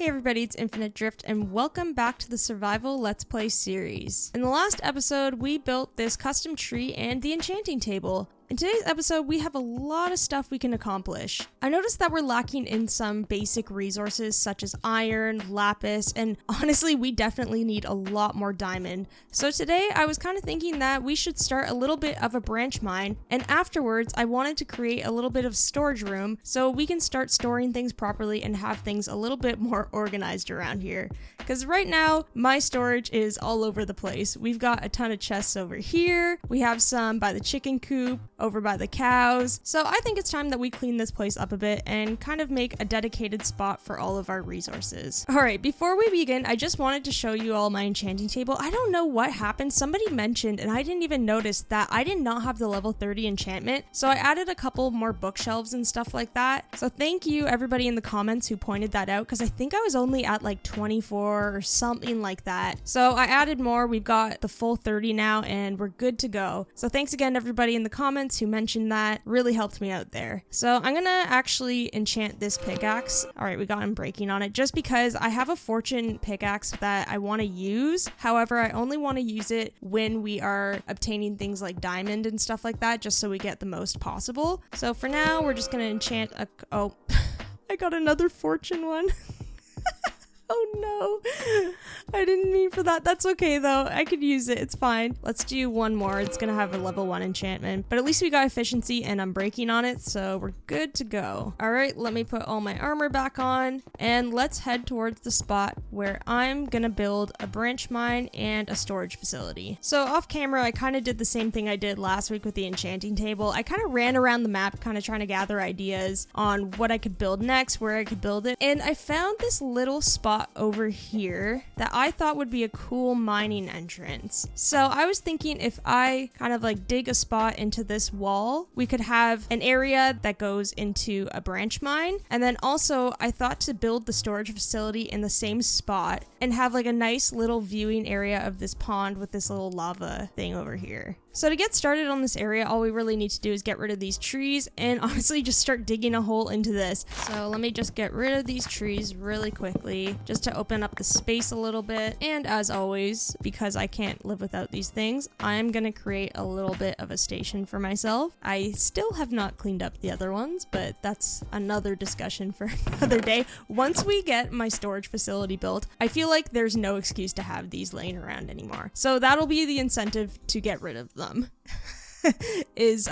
Hey everybody, it's Infinite Drift and welcome back to the Survival Let's Play series. In the last episode, we built this custom tree and the enchanting table. In today's episode, we have a lot of stuff we can accomplish. I noticed that we're lacking in some basic resources such as iron, lapis, and honestly, we definitely need a lot more diamond. So today, I was kind of thinking that we should start a little bit of a branch mine, and afterwards, I wanted to create a little bit of storage room so we can start storing things properly and have things a little bit more organized around here. Because right now, my storage is all over the place. We've got a ton of chests over here, we have some by the chicken coop, over by the cows. So I think it's time that we clean this place up a bit and kind of make a dedicated spot for all of our resources. Alright, before we begin, I just wanted to show you all my enchanting table. I don't know what happened. Somebody mentioned, and I didn't even notice, that I did not have the level 30 enchantment. So I added a couple more bookshelves and stuff like that. So thank you everybody in the comments who pointed that out, because I think I was only at like 24 or something like that. So I added more. We've got the full 30 now and we're good to go. So thanks again everybody in the comments who mentioned that. Really helped me out there. So I'm gonna actually enchant this pickaxe. Alright, we got unbreaking on it just because I have a fortune pickaxe that I want to use. However, I only want to use it when we are obtaining things like diamond and stuff like that, just so we get the most possible. So for now, we're just gonna enchant a... Oh, I got another fortune one. Oh no, I didn't mean for that. That's okay though. I could use it. It's fine. Let's do one more. It's gonna have a level 1 enchantment, but at least we got efficiency and unbreaking on it, so we're good to go. All right, let me put all my armor back on and let's head towards the spot where I'm gonna build a branch mine and a storage facility. So off camera, I kind of did the same thing I did last week with the enchanting table. I kind of ran around the map, kind of trying to gather ideas on what I could build next, where I could build it, and I found this little spot over here that I thought would be a cool mining entrance. So I was thinking if I kind of like dig a spot into this wall, we could have an area that goes into a branch mine. And then also I thought to build the storage facility in the same spot and have like a nice little viewing area of this pond with this little lava thing over here. So to get started on this area, all we really need to do is get rid of these trees and honestly just start digging a hole into this. So let me just get rid of these trees really quickly just to open up the space a little bit. And as always, because I can't live without these things, I'm gonna create a little bit of a station for myself. I still have not cleaned up the other ones, but that's another discussion for another day. Once we get my storage facility built, I feel like there's no excuse to have these laying around anymore. So that'll be the incentive to get rid of them. Is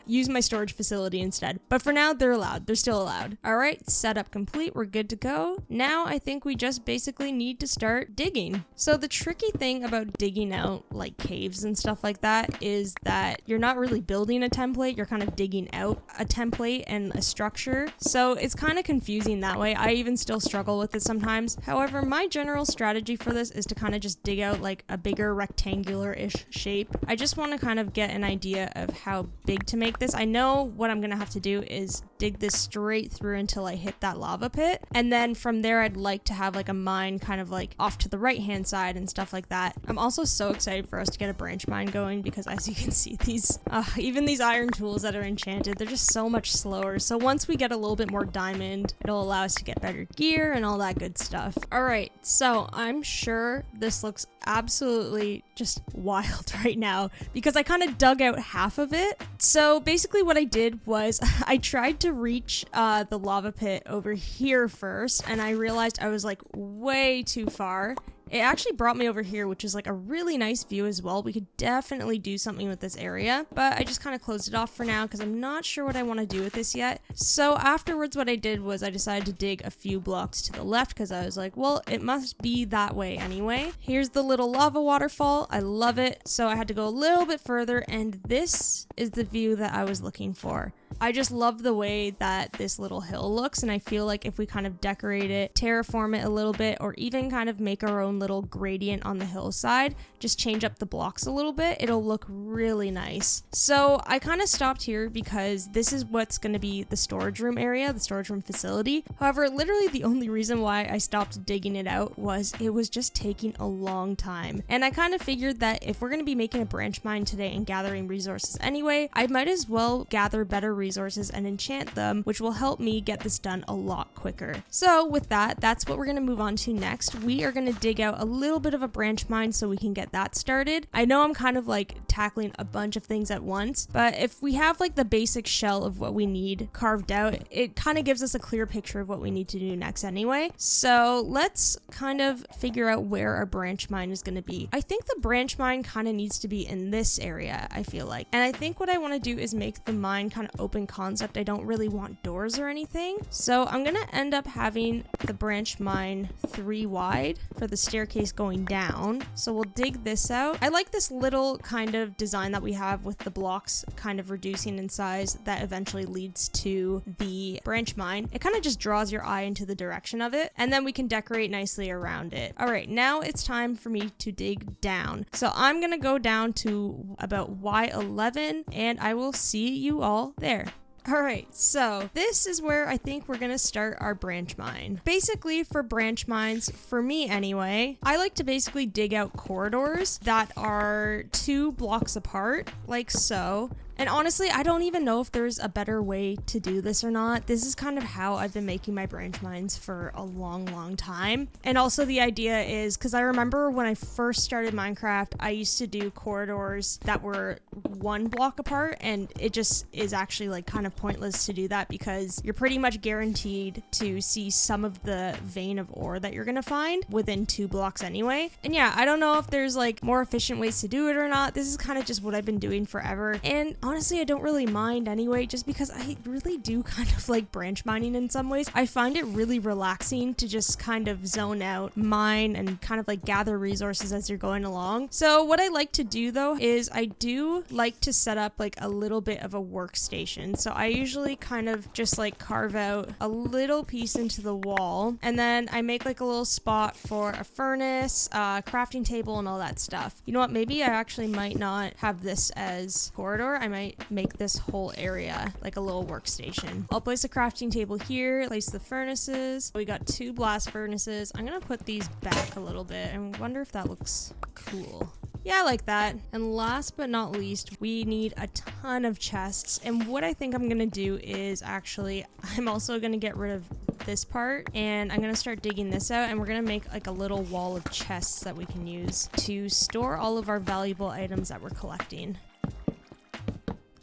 use my storage facility instead. But for now, they're allowed. They're still allowed. All right, setup complete. We're good to go. Now I think we just basically need to start digging. So the tricky thing about digging out like caves and stuff like that is that you're not really building a template. You're kind of digging out a template and a structure. So it's kind of confusing that way. I even still struggle with it sometimes. However, my general strategy for this is to kind of just dig out like a bigger rectangular-ish shape. I just want to kind of get an idea of how big to make this. I know what I'm gonna have to do is dig this straight through until I hit that lava pit, and then from there I'd like to have like a mine kind of like off to the right hand side and stuff like that. I'm also so excited for us to get a branch mine going because as you can see, these even these iron tools that are enchanted, they're just so much slower. So once we get a little bit more diamond, it'll allow us to get better gear and all that good stuff. All right, so I'm sure this looks absolutely just wild right now because I kind of dug out half of it. So basically what I did was I tried to reach the lava pit over here first, and I realized I was like way too far. It actually brought me over here, which is like a really nice view as well. We could definitely do something with this area, but I just kind of closed it off for now because I'm not sure what I want to do with this yet. So afterwards, what I did was I decided to dig a few blocks to the left because I was like, well, it must be that way anyway. Here's the little lava waterfall. I love it. So I had to go a little bit further, and this is the view that I was looking for. I just love the way that this little hill looks, and I feel like if we kind of decorate it, terraform it a little bit, or even kind of make our own little gradient on the hillside, just change up the blocks a little bit, it'll look really nice. So I kind of stopped here because this is what's going to be the storage room area, the storage room facility. However, literally the only reason why I stopped digging it out was it was just taking a long time. And I kind of figured that if we're going to be making a branch mine today and gathering resources anyway, I might as well gather better resources and enchant them, which will help me get this done a lot quicker. So with that, that's what we're going to move on to next. We are going to dig out a little bit of a branch mine so we can get that started. I know I'm kind of like tackling a bunch of things at once, but if we have like the basic shell of what we need carved out, it kind of gives us a clear picture of what we need to do next anyway. So let's kind of figure out where our branch mine is going to be. I think the branch mine kind of needs to be in this area, I feel like. And I think what I want to do is make the mine kind of open concept. I don't really want doors or anything. So I'm going to end up having the branch mine 3 wide for the staircase going down. So we'll dig this out. I like this little kind of design that we have with the blocks kind of reducing in size that eventually leads to the branch mine. It kind of just draws your eye into the direction of it, and then we can decorate nicely around it. All right, now it's time for me to dig down. So I'm gonna go down to about Y11 and I will see you all there. Alright, so this is where I think we're gonna start our branch mine. Basically, for branch mines, for me anyway, I like to basically dig out corridors that are 2 blocks apart, like so. And honestly, I don't even know if there's a better way to do this or not. This is kind of how I've been making my branch mines for a long time. And also the idea is, because I remember when I first started Minecraft, I used to do corridors that were 1 block apart, and it just is actually like kind of pointless to do that because you're pretty much guaranteed to see some of the vein of ore that you're gonna find within 2 blocks anyway. And yeah, I don't know if there's like more efficient ways to do it or not. This is kind of just what I've been doing forever. And honestly, I don't really mind anyway, just because I really do kind of like branch mining in some ways. I find it really relaxing to just kind of zone out, mine, and kind of like gather resources as you're going along. So what I like to do though is I do like to set up like a little bit of a workstation. So I usually kind of just like carve out a little piece into the wall, and then I make like a little spot for a furnace, crafting table, and all that stuff. You know what? Maybe I actually might not have this as corridor. I might make this whole area like a little workstation. I'll place a crafting table here, place the furnaces. We got 2 blast furnaces. I'm gonna put these back a little bit and wonder if that looks cool. Yeah, I like that. And last but not least, we need a ton of chests. And what I think I'm gonna do is actually, I'm also gonna get rid of this part and I'm gonna start digging this out, and we're gonna make like a little wall of chests that we can use to store all of our valuable items that we're collecting.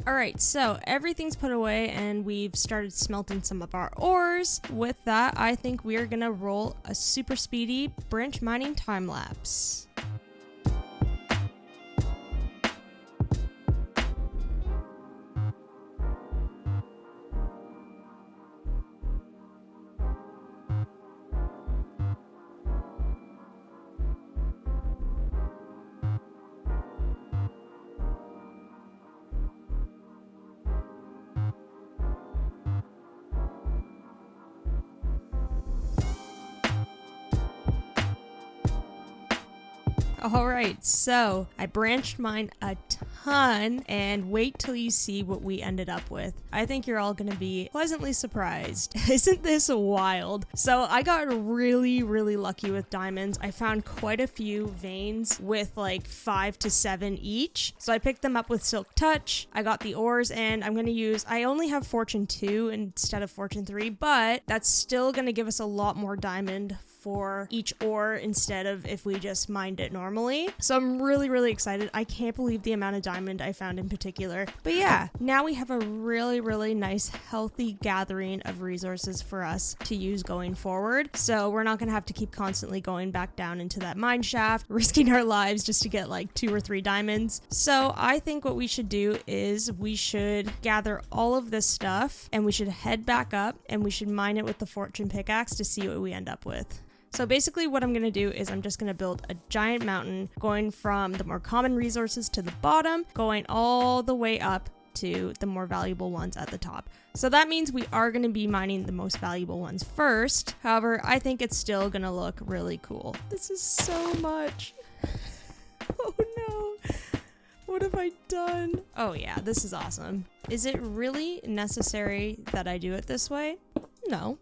Alright, so everything's put away and we've started smelting some of our ores. With that, I think we are gonna roll a super speedy branch mining time lapse. Alright, so I branched mine a ton, and wait till you see what we ended up with. I think you're all gonna be pleasantly surprised. Isn't this wild? So I got really lucky with diamonds. I found quite a few veins with like 5 to 7 each. So I picked them up with Silk Touch. I got the ores, and I'm gonna use, I only have Fortune 2 instead of Fortune 3, but that's still gonna give us a lot more diamond for each ore instead of if we just mined it normally. So I'm really excited. I can't believe the amount of diamond I found in particular. But yeah, now we have a really nice healthy gathering of resources for us to use going forward. So we're not gonna have to keep constantly going back down into that mine shaft, risking our lives just to get like 2 or 3 diamonds. So I think what we should do is we should gather all of this stuff and we should head back up and we should mine it with the fortune pickaxe to see what we end up with. So basically what I'm going to do is I'm just going to build a giant mountain going from the more common resources to the bottom, going all the way up to the more valuable ones at the top. So that means we are going to be mining the most valuable ones first. However, I think it's still going to look really cool. This is so much. Oh no. What have I done? Oh yeah, this is awesome. Is it really necessary that I do it this way? No.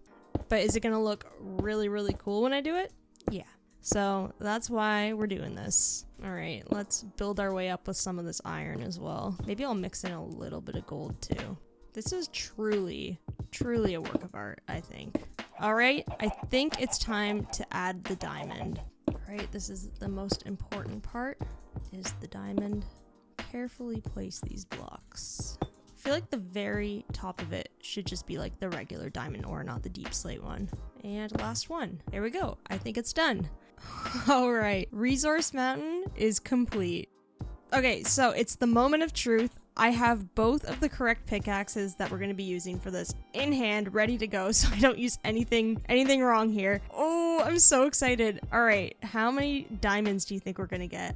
But is it gonna look really cool when I do it? Yeah. So that's why we're doing this. All right, let's build our way up with some of this iron as well. Maybe I'll mix in a little bit of gold too. This is truly a work of art, I think. All right, I think it's time to add the diamond. All right, this is the most important part, is the diamond. Carefully place these blocks. I feel like the very top of it should just be like the regular diamond ore, not the deep slate one. And last one. There we go. I think it's done. All right, Resource Mountain is complete. Okay, so it's the moment of truth. I have both of the correct pickaxes that we're going to be using for this in hand, ready to go, so I don't use anything wrong here. Oh, I'm so excited. All right, how many diamonds do you think we're going to get?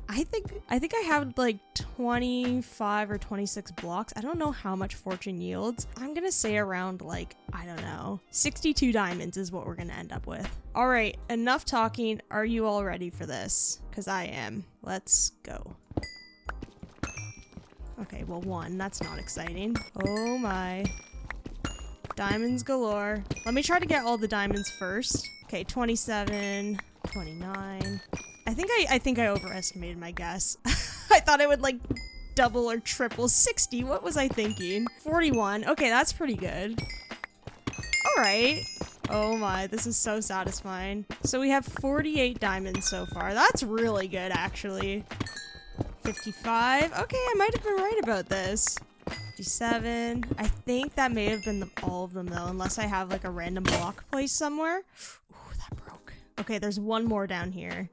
I think I have like 25 or 26 blocks. I don't know how much fortune yields. I'm going to say around like, I don't know, 62 diamonds is what we're going to end up with. All right, enough talking. Are you all ready for this? Because I am. Let's go. Okay, well, one, that's not exciting. Oh my. Diamonds galore. Let me try to get all the diamonds first. Okay, 27, 29. I think I overestimated my guess. I thought it would like double or triple. 60, what was I thinking? 41, okay, that's pretty good. All right. Oh my, this is so satisfying. So we have 48 diamonds so far. That's really good, actually. 55. Okay, I might have been right about this. 57. I think that may have been all of them though, unless I have like a random block placed somewhere. Ooh, that broke. Okay, there's one more down here.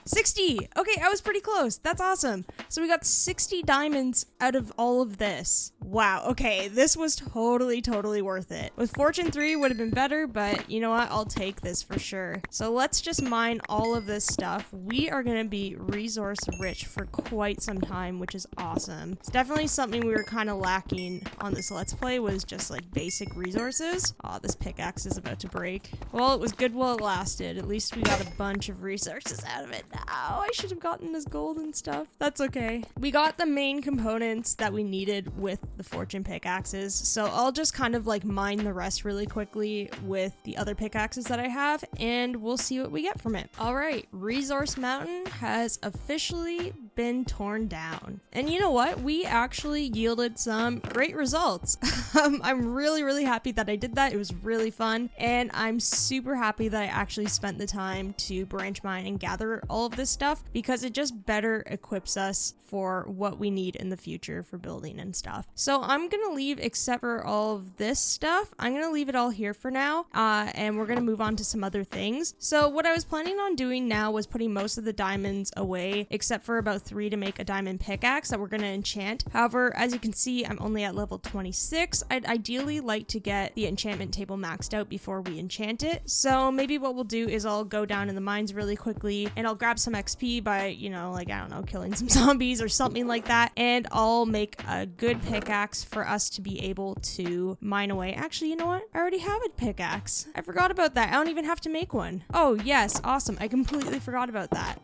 60. Okay, I was pretty close. That's awesome. So we got 60 diamonds out of all of this. Wow. Okay, this was totally worth it. With Fortune 3 would have been better, but you know what? I'll take this for sure. So let's just mine all of this stuff. We are going to be resource rich for quite some time, which is awesome. It's definitely something we were kind of lacking on this Let's Play, was just like basic resources. Oh, this pickaxe is about to break. Well, it was good while it lasted. At least we got a bunch of resources out of it. Oh, I should have gotten this gold and stuff. That's okay. We got the main components that we needed with the fortune pickaxes, so I'll just kind of like mine the rest really quickly with the other pickaxes that I have, and we'll see what we get from it. All right, Resource Mountain has officially been torn down. And you know what? We actually yielded some great results. I'm really happy that I did that. It was really fun, and I'm super happy that I actually spent the time to branch mine and gather all of this stuff, because it just better equips us for what we need in the future for building and stuff. So I'm gonna leave, except for all of this stuff, I'm gonna leave it all here for now, and we're gonna move on to some other things. So what I was planning on doing now was putting most of the diamonds away, except for about 3 to make a diamond pickaxe that we're gonna enchant. However, as you can see, I'm only at level 26. I'd ideally like to get the enchantment table maxed out before we enchant it. So maybe what we'll do is I'll go down in the mines really quickly, and I'll grab some XP by, you know, like, I don't know, killing some zombies or something like that, and I'll make a good pickaxe for us to be able to mine away. Actually, you know what? I already have a pickaxe. I forgot about that. I don't even have to make one. Oh, yes. Awesome. I completely forgot about that.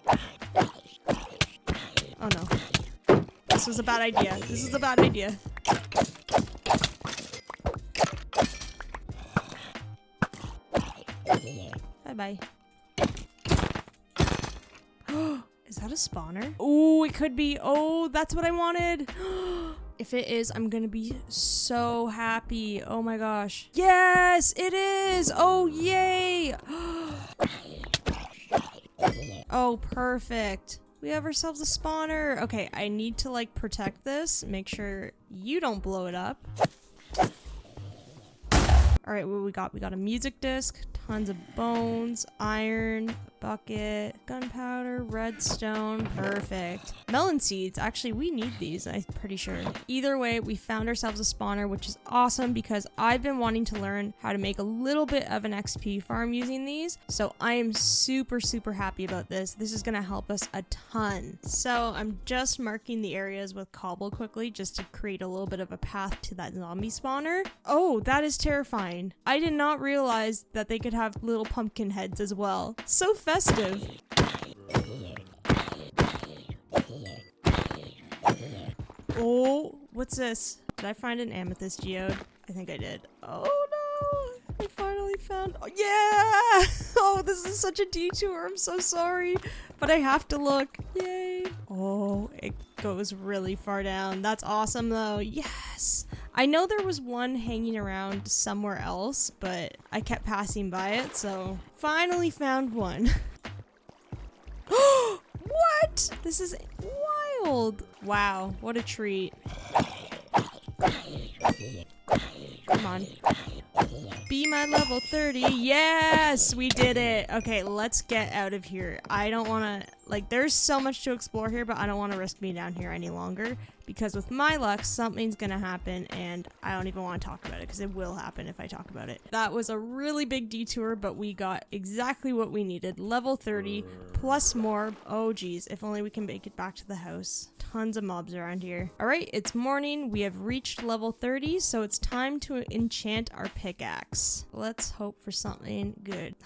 Oh, no. This was a bad idea. This is a bad idea. Bye-bye. Is that a spawner? Oh, it could be. Oh, that's what I wanted. If it is, I'm gonna be so happy. Oh my gosh. Yes, it is. Oh, yay. Oh, perfect. We have ourselves a spawner. Okay, I need to like protect this. Make sure you don't blow it up. All right, what we got? We got a music disc, tons of bones, iron, bucket, gunpowder, redstone. Perfect. Melon seeds. Actually, we need these, I'm pretty sure. Either way, we found ourselves a spawner, which is awesome because I've been wanting to learn how to make a little bit of an XP farm using these. So I am super happy about this. This is going to help us a ton. So I'm just marking the areas with cobble quickly just to create a little bit of a path to that zombie spawner. Oh, that is terrifying. I did not realize that they could have little pumpkin heads as well. So festive. Oh, what's this? Did I find an amethyst geode? I think I did. Oh no! I finally found. Oh, yeah! Oh, this is such a detour. I'm so sorry, but I have to look. Yay! Oh, it goes really far down. That's awesome though. Yes! I know there was one hanging around somewhere else, but I kept passing by it, so finally found one. What? This is wild. Wow, what a treat. Come on. Be my level 30. Yes, we did it. Okay, let's get out of here. I don't want to, like, there's so much to explore here, but I don't want to risk being down here any longer because with my luck, something's going to happen and I don't even want to talk about it because it will happen if I talk about it. That was a really big detour, but we got exactly what we needed. Level 30 plus more. Oh, geez. If only we can make it back to the house. Tons of mobs around here. All right, it's morning. We have reached level 30, so it's time to enchant our pickaxe. Let's hope for something good.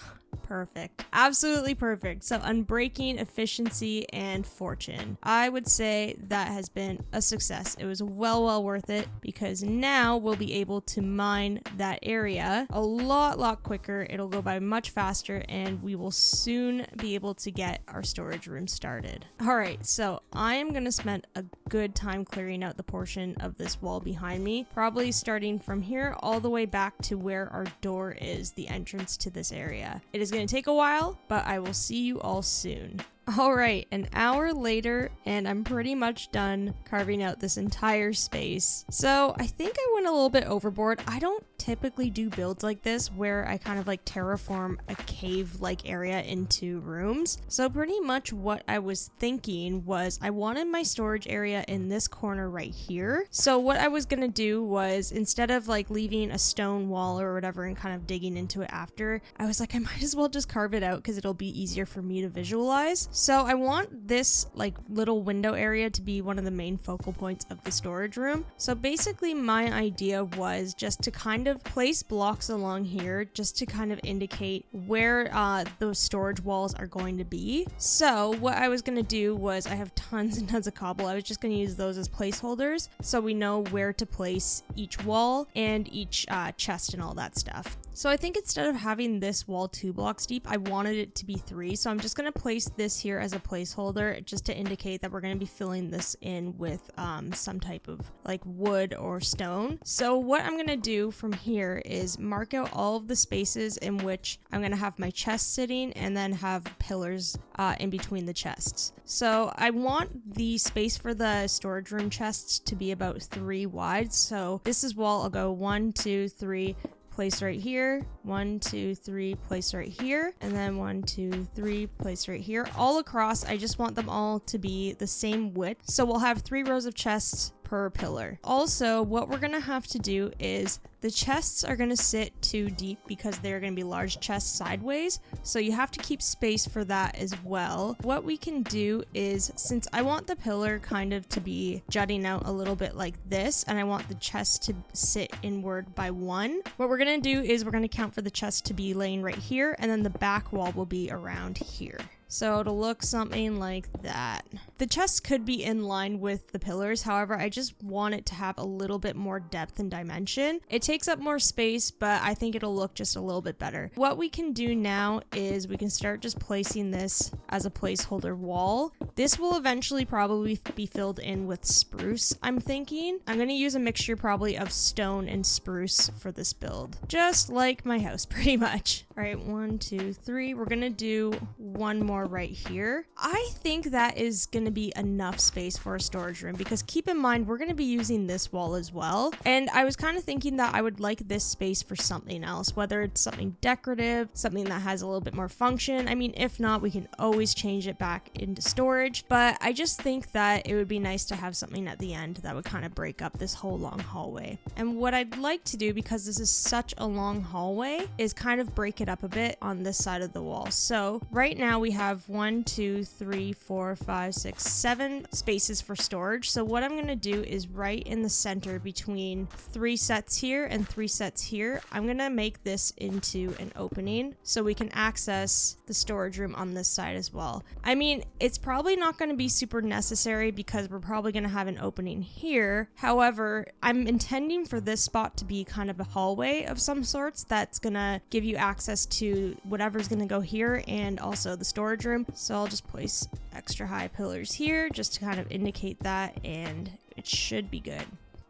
Perfect. Absolutely perfect. So unbreaking, efficiency, and fortune. I would say that has been a success. It was well worth it because now we'll be able to mine that area a lot quicker. It'll go by much faster and we will soon be able to get our storage room started. All right, so I am going to spend a good time clearing out the portion of this wall behind me, probably starting from here all the way back to where our door is, the entrance to this area. It is going to take a while, but I will see you all soon. Alright, an hour later, and I'm pretty much done carving out this entire space. So I think I went a little bit overboard. I don't typically do builds like this where I kind of like terraform a cave-like area into rooms. So pretty much what I was thinking was I wanted my storage area in this corner right here. So what I was gonna do was instead of like leaving a stone wall or whatever and kind of digging into it after, I was like I might as well just carve it out because it'll be easier for me to visualize. So I want this like little window area to be one of the main focal points of the storage room. So basically my idea was just to kind of place blocks along here just to kind of indicate where those storage walls are going to be. So what I was going to do was I have tons and tons of cobble. I was just going to use those as placeholders so we know where to place each wall and each chest and all that stuff. So I think instead of having this wall 2 blocks deep, I wanted it to be 3. So I'm just going to place this here as a placeholder just to indicate that we're going to be filling this in with some type of like wood or stone. So what I'm going to do from here is mark out all of the spaces in which I'm going to have my chest sitting and then have pillars in between the chests. So I want the space for the storage room chests to be about 3 wide. So this is wall, I'll go 1, 2, 3, place right here, 1, 2, 3, place right here, and then 1, 2, 3, place right here. All across, I just want them all to be the same width. So we'll have 3 rows of chests per pillar. Also, what we're gonna have to do is the chests are gonna sit 2 deep because they're gonna be large chests sideways. So you have to keep space for that as well. What we can do is, since I want the pillar kind of to be jutting out a little bit like this, and I want the chest to sit inward by 1, what we're gonna do is we're gonna count for the chest to be laying right here, and then the back wall will be around here. So it'll look something like that. The chest could be in line with the pillars, however, I just want it to have a little bit more depth and dimension. It takes up more space, but I think it'll look just a little bit better. What we can do now is we can start just placing this as a placeholder wall. This will eventually probably be filled in with spruce, I'm thinking. I'm going to use a mixture probably of stone and spruce for this build. Just like my house, pretty much. All right, 1, 2, 3. We're going to do one more right here. I think that is going to be enough space for a storage room because keep in mind we're going to be using this wall as well, and I was kind of thinking that I would like this space for something else, whether it's something decorative, something that has a little bit more function. I mean, if not, we can always change it back into storage, but I just think that it would be nice to have something at the end that would kind of break up this whole long hallway. And what I'd like to do, because this is such a long hallway, is kind of break it up a bit on this side of the wall. So right now we have 1, 2, 3, 4, 5, 6, 7 spaces for storage. So what I'm going to do is right in the center between 3 sets here and 3 sets here, I'm going to make this into an opening so we can access the storage room on this side as well. I mean, it's probably not going to be super necessary because we're probably going to have an opening here. However, I'm intending for this spot to be kind of a hallway of some sorts that's going to give you access to whatever's going to go here and also the storage room. So I'll just place extra high pillars here just to kind of indicate that, and it should be good.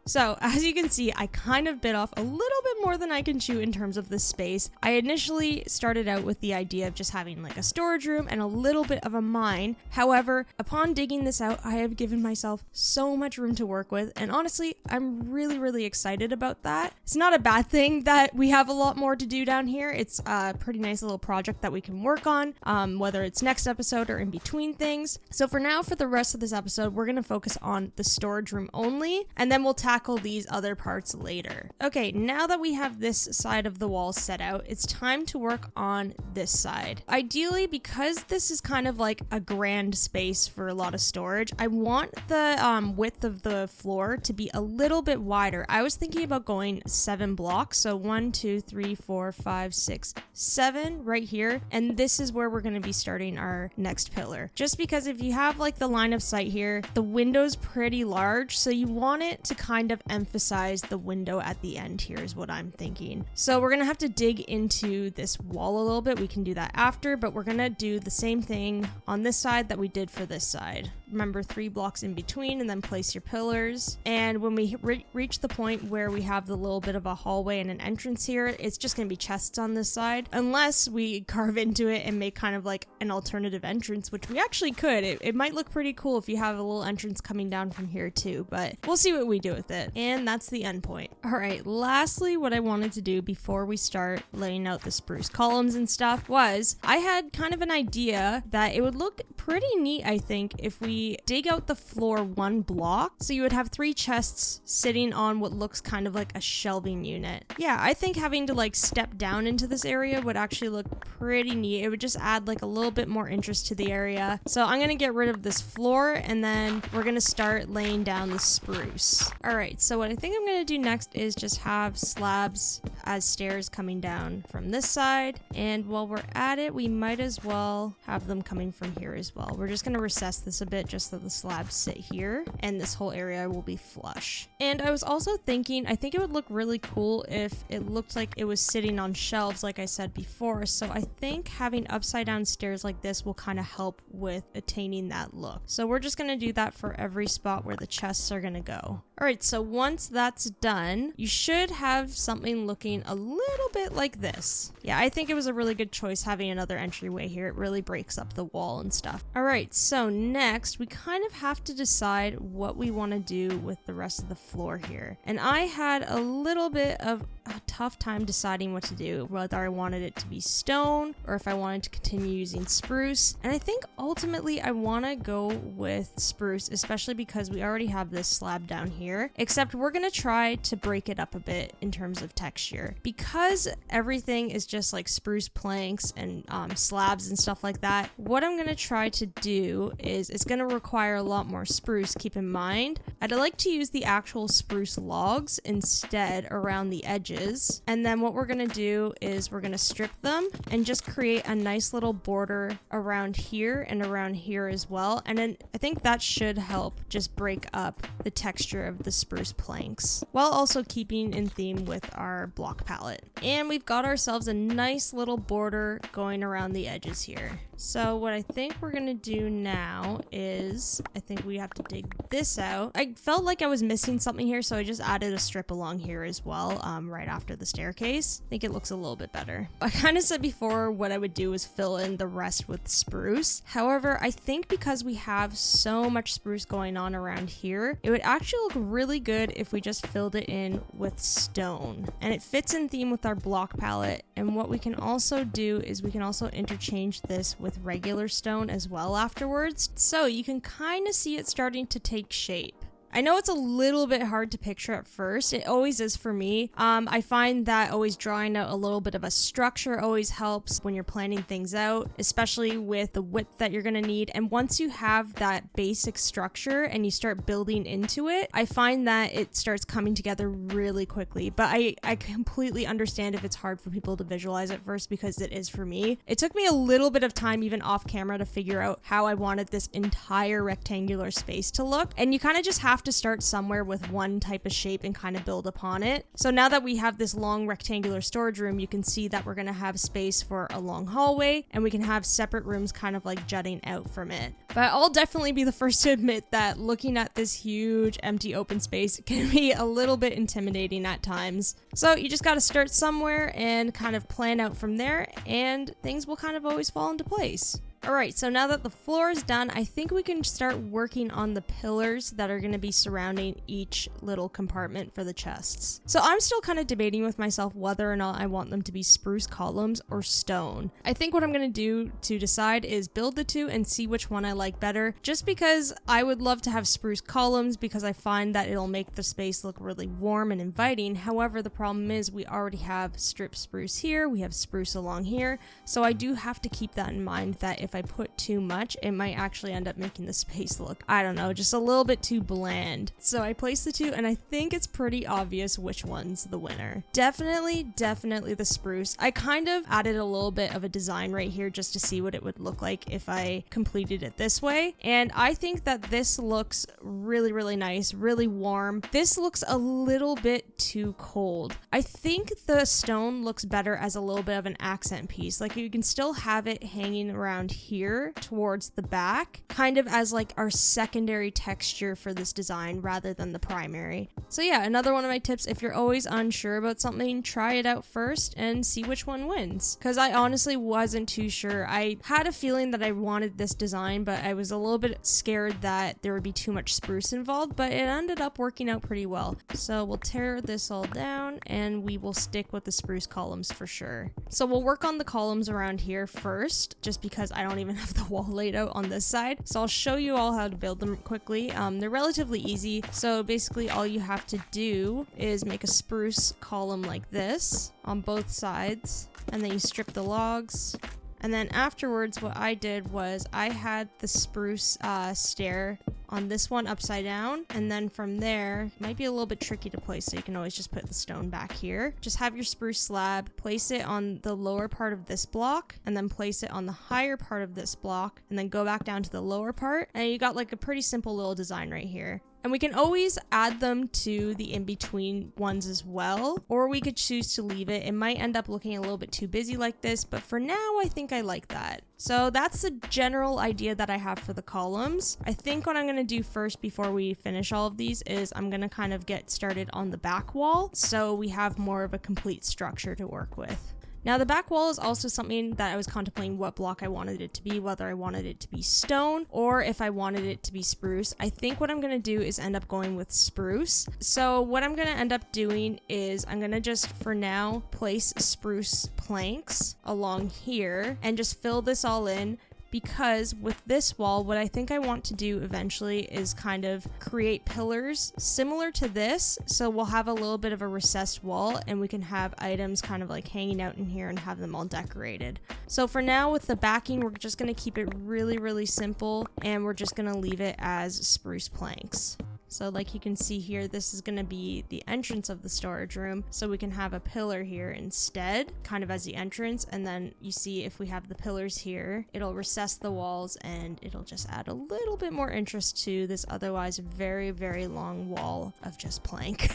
So as you can see, I kind of bit off a little bit more than I can chew in terms of this space. I initially started out with the idea of just having like a storage room and a little bit of a mine. However, upon digging this out, I have given myself so much room to work with, and honestly, I'm really excited about that. It's not a bad thing that we have a lot more to do down here. It's a pretty nice little project that we can work on, whether it's next episode or in between things. So for now, for the rest of this episode, we're gonna focus on the storage room only, and then we'll tackle these other parts later. Okay, now that we have this side of the wall set out, it's time to work on this side. Ideally, because this is kind of like a grand space for a lot of storage, I want the width of the floor to be a little bit wider. I was thinking about going 7 blocks, so 1, 2, 3, 4, 5, 6, 7 right here, and this is where we're going to be starting our next pillar. Just because if you have like the line of sight here, the window's pretty large, so you want it to kind of emphasize the window at the end here is what I'm thinking. So we're going to have to dig into this wall a little bit. We can do that after, but we're going to do the same thing on this side that we did for this side. Remember, 3 blocks in between and then place your pillars. And when we reach the point where we have the little bit of a hallway and an entrance here, it's just going to be chests on this side, unless we carve into it and make kind of like an alternative entrance, which we actually could. It might look pretty cool if you have a little entrance coming down from here too, but we'll see what we do with it. And that's the end point. All right, lastly, what I wanted to do before we start laying out the spruce columns and stuff was I had kind of an idea that it would look pretty neat, I think, if we dig out the floor 1 block. So you would have 3 chests sitting on what looks kind of like a shelving unit. Yeah, I think having to like step down into this area would actually look pretty neat. It would just add like a little bit more interest to the area. So I'm gonna get rid of this floor and then we're gonna start laying down the spruce. All right, so what I think I'm gonna do next is just have slabs as stairs coming down from this side. And while we're at it, we might as well have them coming from here as well. We're just gonna recess this a bit just so the slabs sit here and this whole area will be flush. And I was also thinking, I think it would look really cool if it looked like it was sitting on shelves like I said before. So I think having upside down stairs like this will kind of help with attaining that look. So we're just gonna do that for every spot where the chests are gonna go. All right, so once that's done, you should have something looking a little bit like this. Yeah, I think it was a really good choice having another entryway here. It really breaks up the wall and stuff. All right, so next we kind of have to decide what we want to do with the rest of the floor here. And I had a little bit of a tough time deciding what to do, whether I wanted it to be stone or if I wanted to continue using spruce. And I think ultimately I want to go with spruce, especially because we already have this slab down here, except we're going to try to break it up a bit in terms of texture. Because everything is just like spruce planks and slabs and stuff like that, what I'm going to try to do is it's going to require a lot more spruce. Keep in mind, I'd like to use the actual spruce logs instead around the edges. And then what we're going to do is we're going to strip them and just create a nice little border around here and around here as well. And then I think that should help just break up the texture of the spruce planks while also keeping in theme with our block palette. And we've got ourselves a nice little border going around the edges here. So what I think we're gonna do now is I think we have to dig this out. I felt like I was missing something here, so I just added a strip along here as well, right after the staircase. I think it looks a little bit better. I kind of said before what I would do is fill in the rest with spruce. However, I think because we have so much spruce going on around here, it would actually look really good if we just filled it in with stone. And it fits in theme with our block palette. And what we can also do is we can also interchange this with regular stone as well afterwards. So you can kind of see it starting to take shape. I know it's a little bit hard to picture at first. It always is for me. I find that always drawing out a little bit of a structure always helps when you're planning things out, especially with the width that you're going to need. And once you have that basic structure and you start building into it, I find that it starts coming together really quickly. But I completely understand if it's hard for people to visualize at first, because it is for me. It took me a little bit of time even off camera to figure out how I wanted this entire rectangular space to look. And you kind of just have to start somewhere with one type of shape and kind of build upon it. So now that we have this long rectangular storage room, you can see that we're going to have space for a long hallway, and we can have separate rooms kind of like jutting out from it. But I'll definitely be the first to admit that looking at this huge empty open space can be a little bit intimidating at times. So you just got to start somewhere and kind of plan out from there, and things will kind of always fall into place. Alright, so now that the floor is done, I think we can start working on the pillars that are going to be surrounding each little compartment for the chests. So I'm still kind of debating with myself whether or not I want them to be spruce columns or stone. I think what I'm going to do to decide is build the two and see which one I like better, just because I would love to have spruce columns because I find that it'll make the space look really warm and inviting. However, the problem is we already have strip spruce here, we have spruce along here, so I do have to keep that in mind that if I put too much, it might actually end up making the space look, I don't know, just a little bit too bland. So I placed the two, and I think it's pretty obvious which one's the winner. Definitely the spruce. I kind of added a little bit of a design right here just to see what it would look like if I completed it this way, and I think that this looks really nice, really warm. This looks a little bit too cold. I think the stone looks better as a little bit of an accent piece. Like, you can still have it hanging around here towards the back, kind of as like our secondary texture for this design rather than the primary. So yeah, another one of my tips, if you're always unsure about something, try it out first and see which one wins. Because I honestly wasn't too sure. I had a feeling that I wanted this design, but I was a little bit scared that there would be too much spruce involved, but it ended up working out pretty well. So we'll tear this all down and we will stick with the spruce columns for sure. So we'll work on the columns around here first, just because I don't even have the wall laid out on this side. So I'll show you all how to build them quickly. They're relatively easy. So basically all you have to do is make a spruce column like this on both sides, and then you strip the logs. And then afterwards, what I did was I had the spruce stair on this one upside down, and then from there, it might be a little bit tricky to place, so you can always just put the stone back here. Just have your spruce slab, place it on the lower part of this block, and then place it on the higher part of this block, and then go back down to the lower part, and you got like a pretty simple little design right here. And we can always add them to the in-between ones as well, or we could choose to leave it. It might end up looking a little bit too busy like this, but for now, I think I like that. So that's the general idea that I have for the columns. I think what I'm going to do first before we finish all of these is I'm going to kind of get started on the back wall, so we have more of a complete structure to work with. Now the back wall is also something that I was contemplating what block I wanted it to be, whether I wanted it to be stone or if I wanted it to be spruce. I think what I'm going to do is end up going with spruce. So what I'm going to end up doing is I'm going to just for now place spruce planks along here and just fill this all in. Because with this wall, what I think I want to do eventually is kind of create pillars similar to this. So we'll have a little bit of a recessed wall and we can have items kind of like hanging out in here and have them all decorated. So for now with the backing, we're just going to keep it really simple, and we're just going to leave it as spruce planks. So like you can see here, this is going to be the entrance of the storage room. So we can have a pillar here instead, kind of as the entrance. And then you see if we have the pillars here, it'll recess the walls and it'll just add a little bit more interest to this otherwise very long wall of just plank.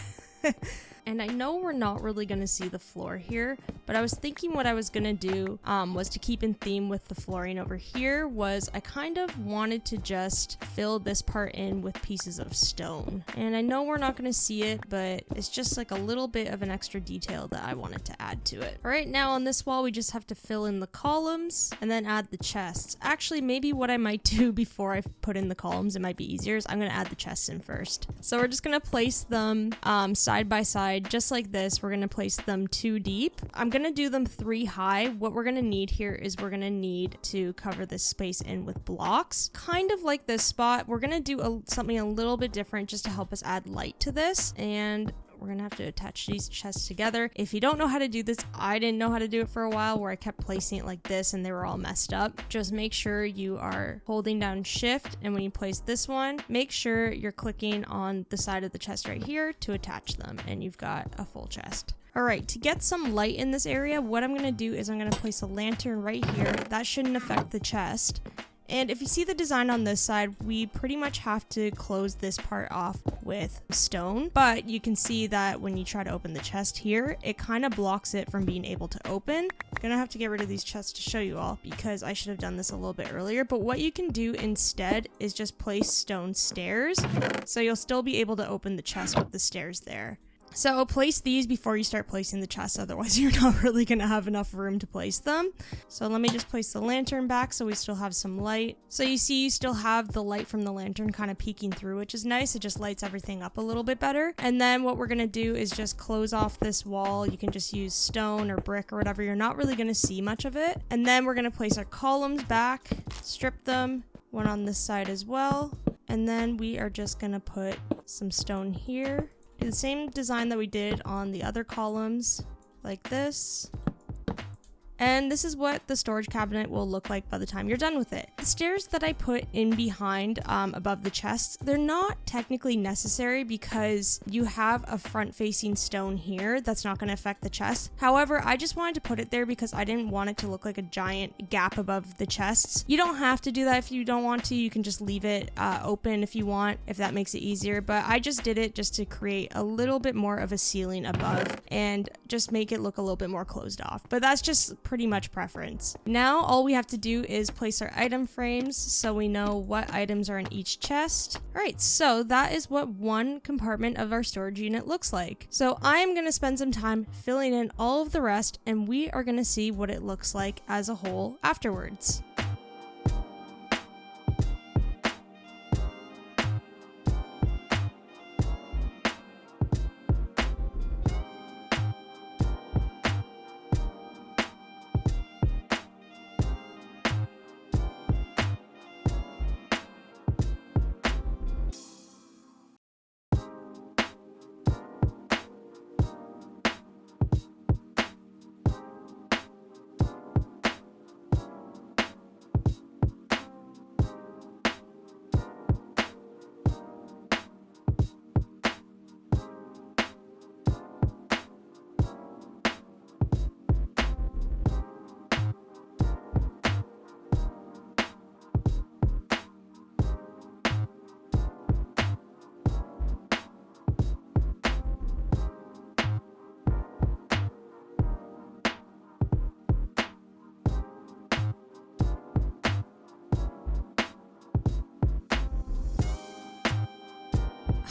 And I know we're not really going to see the floor here, but I was thinking what I was going to do was to keep in theme with the flooring over here was I kind of wanted to just fill this part in with pieces of stone. And I know we're not going to see it, but it's just like a little bit of an extra detail that I wanted to add to it. All right, now on this wall, we just have to fill in the columns and then add the chests. Actually, maybe what I might do before I put in the columns, it might be easier, is I'm going to add the chests in first. So we're just going to place them side by side. Just like this. We're going to place them 2 deep. I'm going to do them 3 high. What we're going to need here is we're going to need to cover this space in with blocks. Kind of like this spot. We're going to do something a little bit different just to help us add light to this. And we're going to have to attach these chests together. If you don't know how to do this, I didn't know how to do it for a while where I kept placing it like this and they were all messed up. Just make sure you are holding down shift, and when you place this one, make sure you're clicking on the side of the chest right here to attach them, and you've got a full chest. Alright, to get some light in this area, what I'm going to do is I'm going to place a lantern right here. That shouldn't affect the chest. And if you see the design on this side, we pretty much have to close this part off with stone. But you can see that when you try to open the chest here, it kind of blocks it from being able to open. I'm gonna have to get rid of these chests to show you all because I should have done this a little bit earlier. But what you can do instead is just place stone stairs. So you'll still be able to open the chest with the stairs there. So place these before you start placing the chests, otherwise you're not really going to have enough room to place them. So let me just place the lantern back so we still have some light. So you see you still have the light from the lantern kind of peeking through, which is nice. It just lights everything up a little bit better. And then what we're going to do is just close off this wall. You can just use stone or brick or whatever. You're not really going to see much of it. And then we're going to place our columns back, strip them, one on this side as well. And then we are just going to put some stone here. Do the same design that we did on the other columns, like this. And this is what the storage cabinet will look like by the time you're done with it. The stairs that I put in behind above the chests, they're not technically necessary because you have a front-facing stone here that's not going to affect the chest. However, I just wanted to put it there because I didn't want it to look like a giant gap above the chests. You don't have to do that if you don't want to. You can just leave it open if you want, if that makes it easier. But I just did it just to create a little bit more of a ceiling above and just make it look a little bit more closed off. But that's just pretty much preference. Now all we have to do is place our item frames so we know what items are in each chest. Alright, so that is what one compartment of our storage unit looks like. So I'm going to spend some time filling in all of the rest and we are going to see what it looks like as a whole afterwards.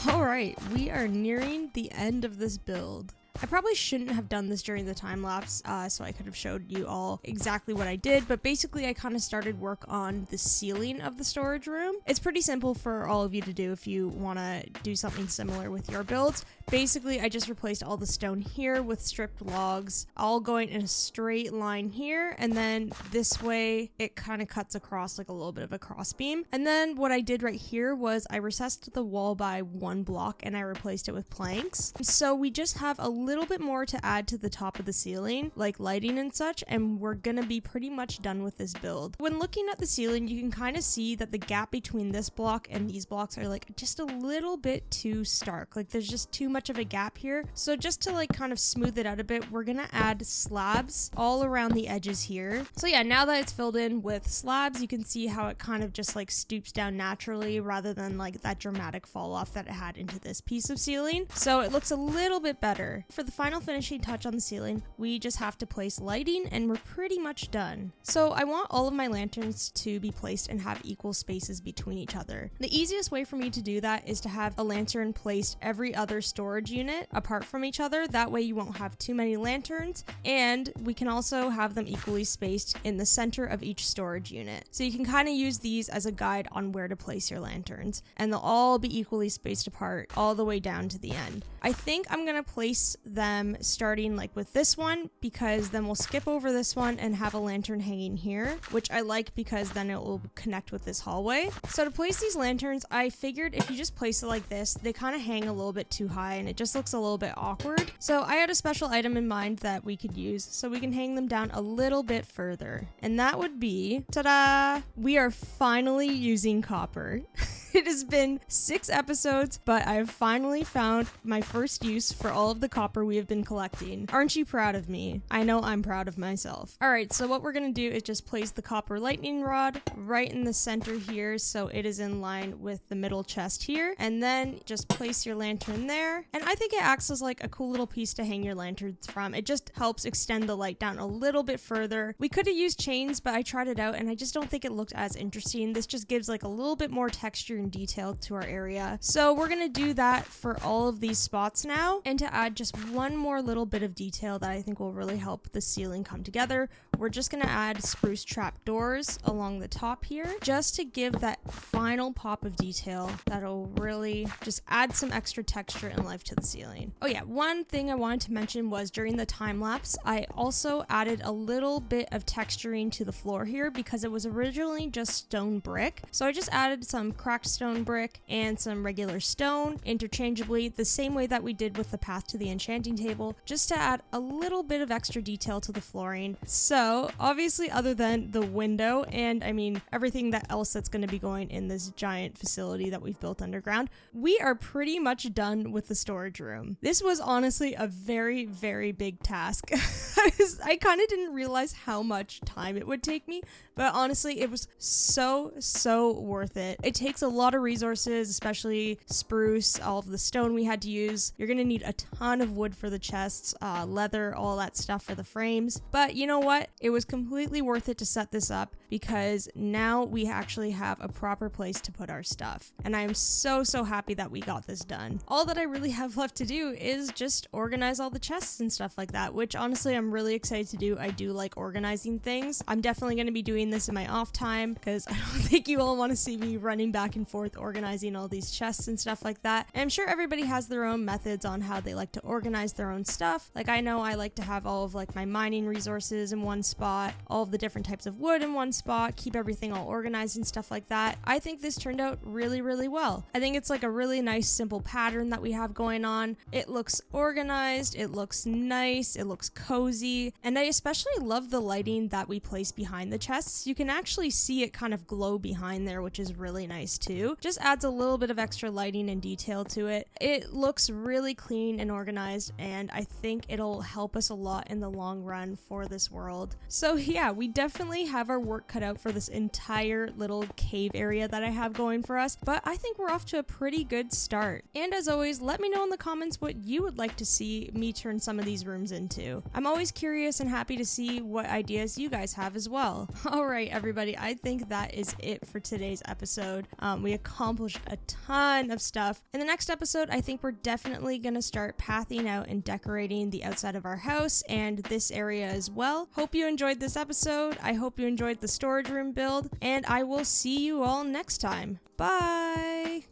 Alright, we are nearing the end of this build. I probably shouldn't have done this during the time lapse, so I could have showed you all exactly what I did, but basically I kind of started work on the ceiling of the storage room. It's pretty simple for all of you to do if you want to do something similar with your builds. Basically, I just replaced all the stone here with stripped logs, all going in a straight line here, and then this way it kind of cuts across like a little bit of a cross beam. And then what I did right here was I recessed the wall by 1 block and I replaced it with planks. So we just have a little bit more to add to the top of the ceiling, like lighting and such, and we're gonna be pretty much done with this build. When looking at the ceiling, you can kind of see that the gap between this block and these blocks are like just a little bit too stark. Like there's just too much of a gap here. So just to like kind of smooth it out a bit, we're gonna add slabs all around the edges here. So yeah, now that it's filled in with slabs, you can see how it kind of just like stoops down naturally rather than like that dramatic fall off that it had into this piece of ceiling. So it looks a little bit better. For the final finishing touch on the ceiling, we just have to place lighting and we're pretty much done. So I want all of my lanterns to be placed and have equal spaces between each other. The easiest way for me to do that is to have a lantern placed every other storage unit apart from each other. That way you won't have too many lanterns, and we can also have them equally spaced in the center of each storage unit. So you can kind of use these as a guide on where to place your lanterns, and they'll all be equally spaced apart all the way down to the end. I think I'm gonna place them starting like with this one, because then we'll skip over this one and have a lantern hanging here, which I like because then it will connect with this hallway. So to place these lanterns, I figured if you just place it like this, they kind of hang a little bit too high and it just looks a little bit awkward. So I had a special item in mind that we could use so we can hang them down a little bit further. And that would be, ta-da! We are finally using copper. It has been 6 episodes, but I have finally found my first use for all of the copper we have been collecting. Aren't you proud of me? I know I'm proud of myself. Alright, so what we're gonna do is just place the copper lightning rod right in the center here so it is in line with the middle chest here, and then just place your lantern there. And I think it acts as like a cool little piece to hang your lanterns from. It just helps extend the light down a little bit further. We could have used chains, but I tried it out and I just don't think it looked as interesting. This just gives like a little bit more texture and detail to our area. So we're gonna do that for all of these spots now. And to add just one more little bit of detail that I think will really help the ceiling come together, we're just gonna add spruce trap doors along the top here, just to give that final pop of detail that'll really just add some extra texture and life to the ceiling. Oh yeah, one thing I wanted to mention was during the time lapse, I also added a little bit of texturing to the floor here because it was originally just stone brick. So I just added some cracked stone brick and some regular stone interchangeably, the same way that we did with the path to the enchanting table, just to add a little bit of extra detail to the flooring. So obviously, other than the window and I mean everything that else that's going to be going in this giant facility that we've built underground, we are pretty much done with the storage room. This was honestly a very, very big task. I kind of didn't realize how much time it would take me, but honestly, it was so worth it. It takes a lot of resources, especially spruce, all of the stone we had to use. You're gonna need a ton of wood for the chests, leather, all that stuff for the frames. But you know what? It was completely worth it to set this up because now we actually have a proper place to put our stuff. And I am so happy that we got this done. All that I really have left to do is just organize all the chests and stuff like that, which honestly I'm really excited to do. I do like organizing things. I'm definitely going to be doing this in my off time because I don't think you all want to see me running back and forth organizing all these chests and stuff like that. And I'm sure everybody has their own methods on how they like to organize their own stuff. Like I know I like to have all of like my mining resources in one spot, all of the different types of wood in one spot, keep everything all organized and stuff like that. I think this turned out really well. I think it's like a really nice simple pattern that we have going on. It looks organized, it looks nice, it looks cozy, and I especially love the lighting that we place behind the chests. You can actually see it kind of glow behind there, which is really nice too. Just adds a little bit of extra lighting and detail to it. It looks really clean and organized, and I think it'll help us a lot in the long run for this world. So yeah, we definitely have our work cut out for this entire little cave area that I have going for us, but I think we're off to a pretty good start. And as always, let me know in the comments what you would like to see me turn some of these rooms into. I'm always curious and happy to see what ideas you guys have as well. Alright everybody, I think that is it for today's episode. We accomplished a ton of stuff. In the next episode, I think we're definitely going to start pathing out and decorating the outside of our house and this area as well. Hope you enjoyed this episode. I hope you enjoyed the storage room build, and I will see you all next time. Bye!